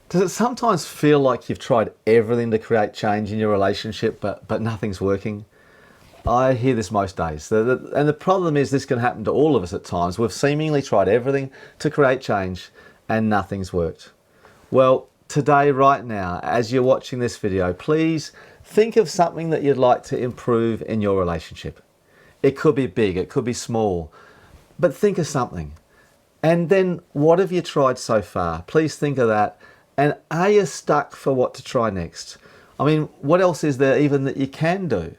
Does it sometimes feel like you've tried everything to create change in your relationship, but nothing's working? I hear this most days. And the problem is this can happen to all of us at times. We've seemingly tried everything to create change and nothing's worked. Well, today, right now, as you're watching this video, please think of something that you'd like to improve in your relationship. It could be big, it could be small, but think of something. And then what have you tried so far? Please think of that. And are you stuck for what to try next? I mean, what else is there even that you can do?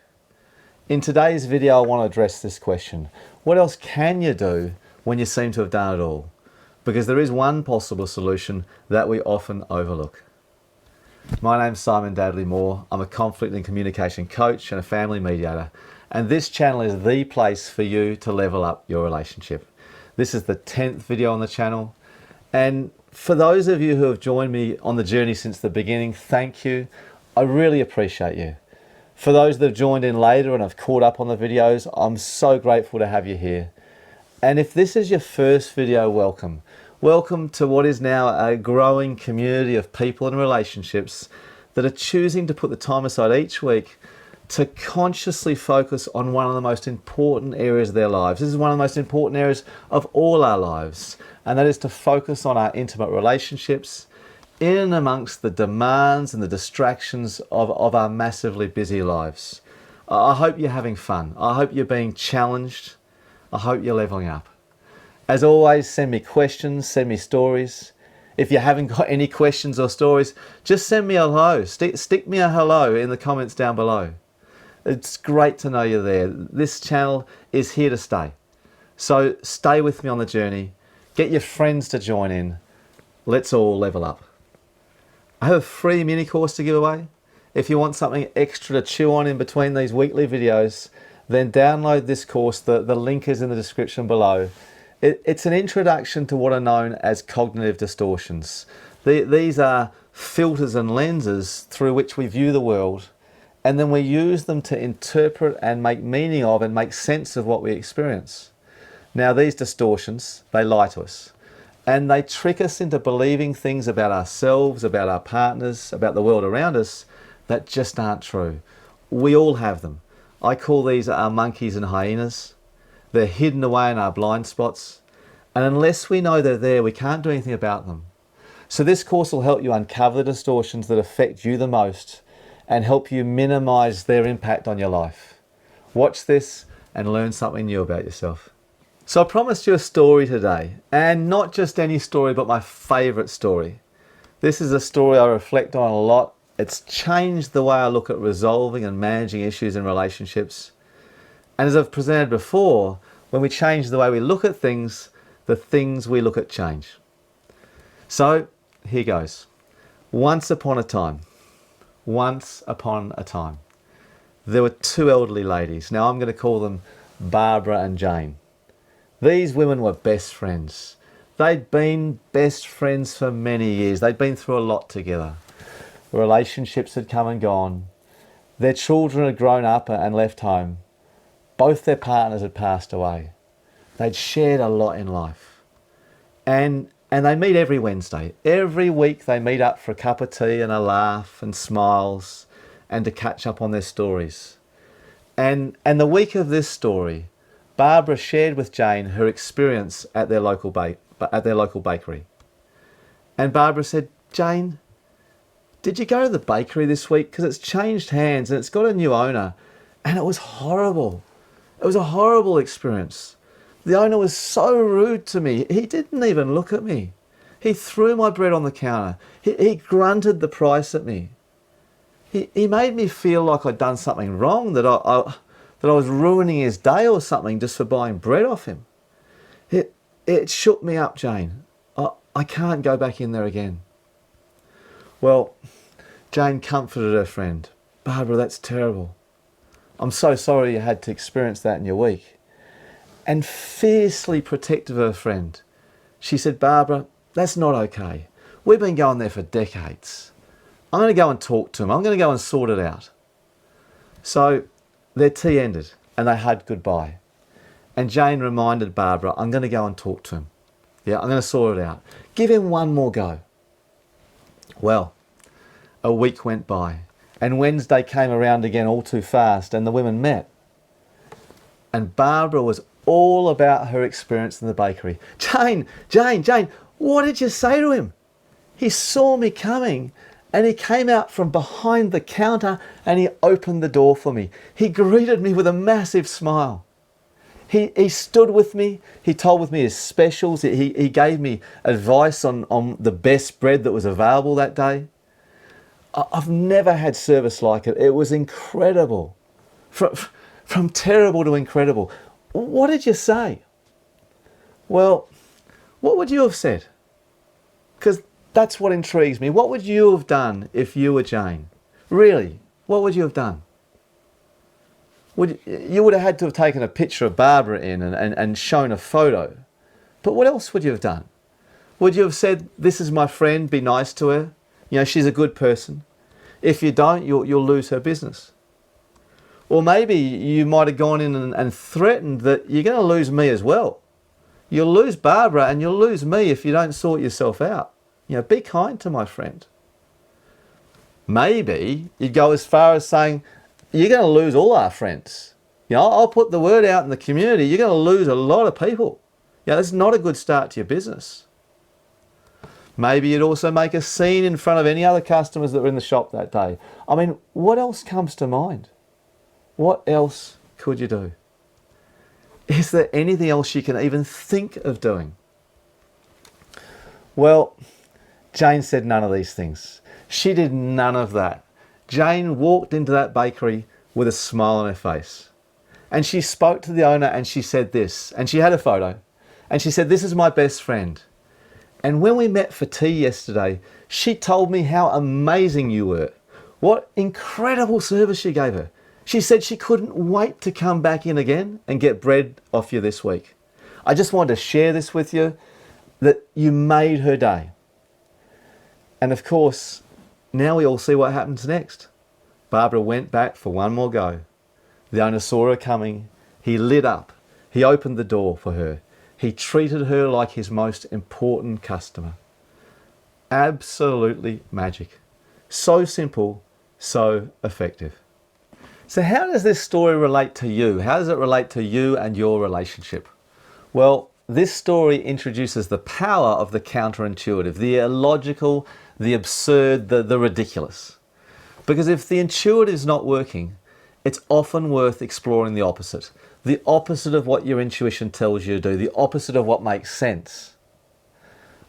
In today's video, I want to address this question. What else can you do when you seem to have done it all? Because there is one possible solution that we often overlook. My name's Simon Dadley-Moore. I'm a conflict and communication coach and a family mediator. And this channel is the place for you to level up your relationship. This is the 10th video on the channel. And for those of you who have joined me on the journey since the beginning, thank you. I really appreciate you. For those that have joined in later and have caught up on the videos, I'm so grateful to have you here. And if this is your first video, welcome. Welcome to what is now a growing community of people and relationships that are choosing to put the time aside each week to consciously focus on one of the most important areas of their lives. This is one of the most important areas of all our lives, and that is to focus on our intimate relationships in and amongst the demands and the distractions of our massively busy lives. I hope you're having fun. I hope you're being challenged. I hope you're leveling up. As always, send me questions, send me stories. If you haven't got any questions or stories, just send me a hello. Stick me a hello in the comments down below. It's great to know you're there. This channel is here to stay. So stay with me on the journey. Get your friends to join in. Let's all level up. I have a free mini course to give away. If you want something extra to chew on in between these weekly videos, then download this course. The link is in the description below. It's an introduction to what are known as cognitive distortions. These are filters and lenses through which we view the world, and then we use them to interpret and make meaning of and make sense of what we experience. Now, these distortions, they lie to us, and they trick us into believing things about ourselves, about our partners, about the world around us that just aren't true. We all have them. I call these our monkeys and hyenas. They're hidden away in our blind spots, and unless we know they're there, we can't do anything about them. So this course will help you uncover the distortions that affect you the most and help you minimize their impact on your life. Watch this and learn something new about yourself. So I promised you a story today, and not just any story, but my favorite story. This is a story I reflect on a lot. It's changed the way I look at resolving and managing issues in relationships. And as I've presented before, when we change the way we look at things, the things we look at change. So here goes. Once upon a time, there were two elderly ladies. Now I'm going to call them Barbara and Jane. These women were best friends. They'd been best friends for many years. They'd been through a lot together. Relationships had come and gone. Their children had grown up and left home. Both their partners had passed away. They'd shared a lot in life. And they meet every Wednesday. Every week they meet up for a cup of tea and a laugh and smiles and to catch up on their stories. And the week of this story, Barbara shared with Jane her experience at their local bakery. And Barbara said, "Jane, did you go to the bakery this week? Because it's changed hands and it's got a new owner. And it was horrible. It was a horrible experience. The owner was so rude to me. He didn't even look at me. He threw my bread on the counter. He grunted the price at me. He made me feel like I'd done something wrong, that I was ruining his day or something just for buying bread off him. It shook me up, Jane. I can't go back in there again." Well, Jane comforted her friend. "Barbara, that's terrible. I'm so sorry you had to experience that in your week." And fiercely protective of her friend, she said, "Barbara, that's not okay. We've been going there for decades. I'm going to go and talk to him. I'm going to go and sort it out." So their tea ended and they hugged goodbye. And Jane reminded Barbara, "I'm going to go and talk to him. Yeah, I'm going to sort it out. Give him one more go." Well, a week went by and Wednesday came around again all too fast and the women met. And Barbara was all about her experience in the bakery. Jane, what did you say to him? He saw me coming and he came out from behind the counter and he opened the door for me. He greeted me with a massive smile. He stood with me, he told me his specials, he gave me advice on the best bread that was available that day. I've never had service like it. It was incredible. From terrible to incredible. What did you say? Well, what would you have said? Because that's what intrigues me. What would you have done if you were Jane? Really, what would you have done? You would have had to have taken a picture of Barbara in and shown a photo. But what else would you have done? Would you have said, this is my friend, be nice to her? You know, she's a good person. If you don't, you'll lose her business. Or maybe you might have gone in and threatened that you're going to lose me as well. You'll lose Barbara and you'll lose me if you don't sort yourself out. You know, be kind to my friend. Maybe you'd go as far as saying, you're going to lose all our friends. You know, I'll put the word out in the community, you're going to lose a lot of people. You know, that's not a good start to your business. Maybe you'd also make a scene in front of any other customers that were in the shop that day. I mean, what else comes to mind? What else could you do? Is there anything else you can even think of doing? Well, Jane said none of these things. She did none of that. Jane walked into that bakery with a smile on her face. And she spoke to the owner and she said this. And she had a photo. And she said, this is my best friend. And when we met for tea yesterday, she told me how amazing you were. What incredible service you gave her. She said she couldn't wait to come back in again and get bread off you this week. I just wanted to share this with you, that you made her day. And of course, now we all see what happens next. Barbara went back for one more go. The owner saw her coming. He lit up. He opened the door for her. He treated her like his most important customer. Absolutely magic. So simple, so effective. So how does this story relate to you? How does it relate to you and your relationship? Well, this story introduces the power of the counterintuitive, the illogical, the absurd, the ridiculous. Because if the intuitive is not working, it's often worth exploring the opposite of what your intuition tells you to do, the opposite of what makes sense.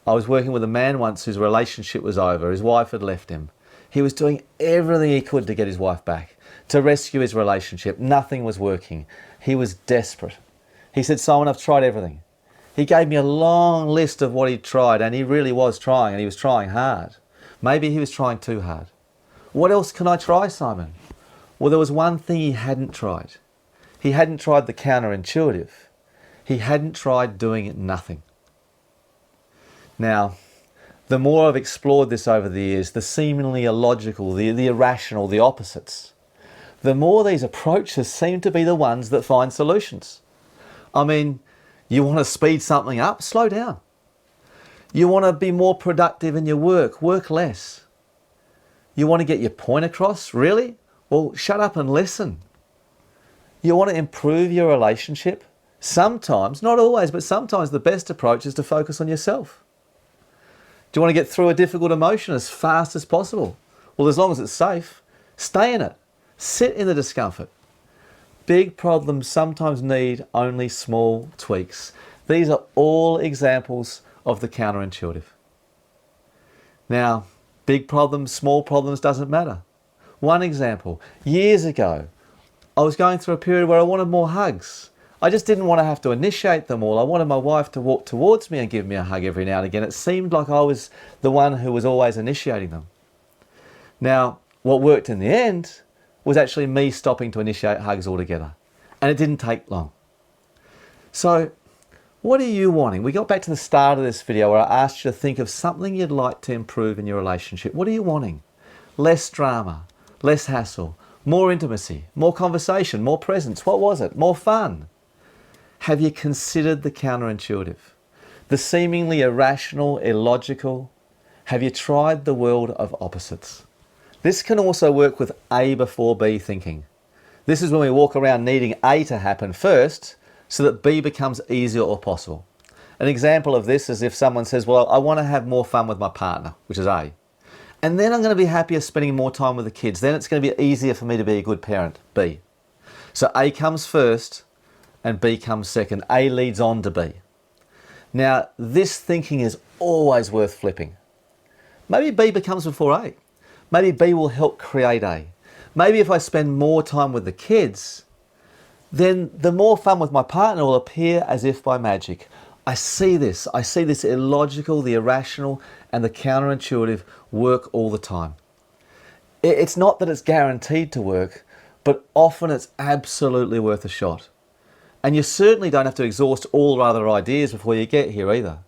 I was working with a man once whose relationship was over. His wife had left him. He was doing everything he could to get his wife back, to rescue his relationship. Nothing was working. He was desperate. He said, Simon, I've tried everything. He gave me a long list of what he'd tried, and he really was trying, and he was trying hard. Maybe he was trying too hard. What else can I try, Simon? Well, there was one thing he hadn't tried. He hadn't tried the counterintuitive. He hadn't tried doing nothing. Now, the more I've explored this over the years, the seemingly illogical, the irrational, the opposites, the more these approaches seem to be the ones that find solutions. I mean, you want to speed something up? Slow down. You want to be more productive in your work? Work less. You want to get your point across? Really? Well, shut up and listen. You want to improve your relationship? Sometimes, not always, but sometimes the best approach is to focus on yourself. Do you want to get through a difficult emotion as fast as possible? Well, as long as it's safe, stay in it. Sit in the discomfort. Big problems sometimes need only small tweaks. These are all examples of the counterintuitive. Now, big problems, small problems, doesn't matter. One example, years ago, I was going through a period where I wanted more hugs. I just didn't want to have to initiate them all. I wanted my wife to walk towards me and give me a hug every now and again. It seemed like I was the one who was always initiating them. Now, what worked in the end was actually me stopping to initiate hugs altogether. And it didn't take long. So, what are you wanting? We got back to the start of this video where I asked you to think of something you'd like to improve in your relationship. What are you wanting? Less drama, less hassle, more intimacy, more conversation, more presence. What was it? More fun. Have you considered the counterintuitive? The seemingly irrational, illogical? Have you tried the world of opposites? This can also work with A before B thinking. This is when we walk around needing A to happen first so that B becomes easier or possible. An example of this is if someone says, well, I want to have more fun with my partner, which is A. And then I'm going to be happier spending more time with the kids. Then it's going to be easier for me to be a good parent, B. So A comes first and B comes second. A leads on to B. Now, this thinking is always worth flipping. Maybe B becomes before A. Maybe B will help create A. Maybe if I spend more time with the kids, then the more fun with my partner will appear as if by magic. I see this illogical, the irrational, and the counterintuitive work all the time. It's not that it's guaranteed to work, but often it's absolutely worth a shot. And you certainly don't have to exhaust all other ideas before you get here either.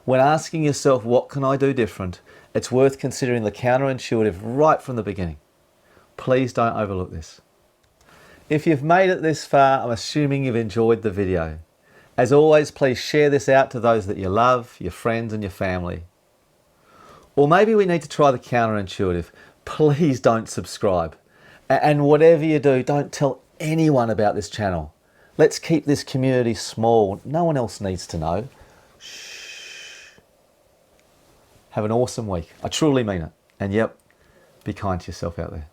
When asking yourself, what can I do different? It's worth considering the counterintuitive right from the beginning. Please don't overlook this. If you've made it this far, I'm assuming you've enjoyed the video. As always, please share this out to those that you love, your friends and your family. Or maybe we need to try the counterintuitive. Please don't subscribe. And whatever you do, don't tell anyone about this channel. Let's keep this community small. No one else needs to know. Shh. Have an awesome week. I truly mean it. And yep, be kind to yourself out there.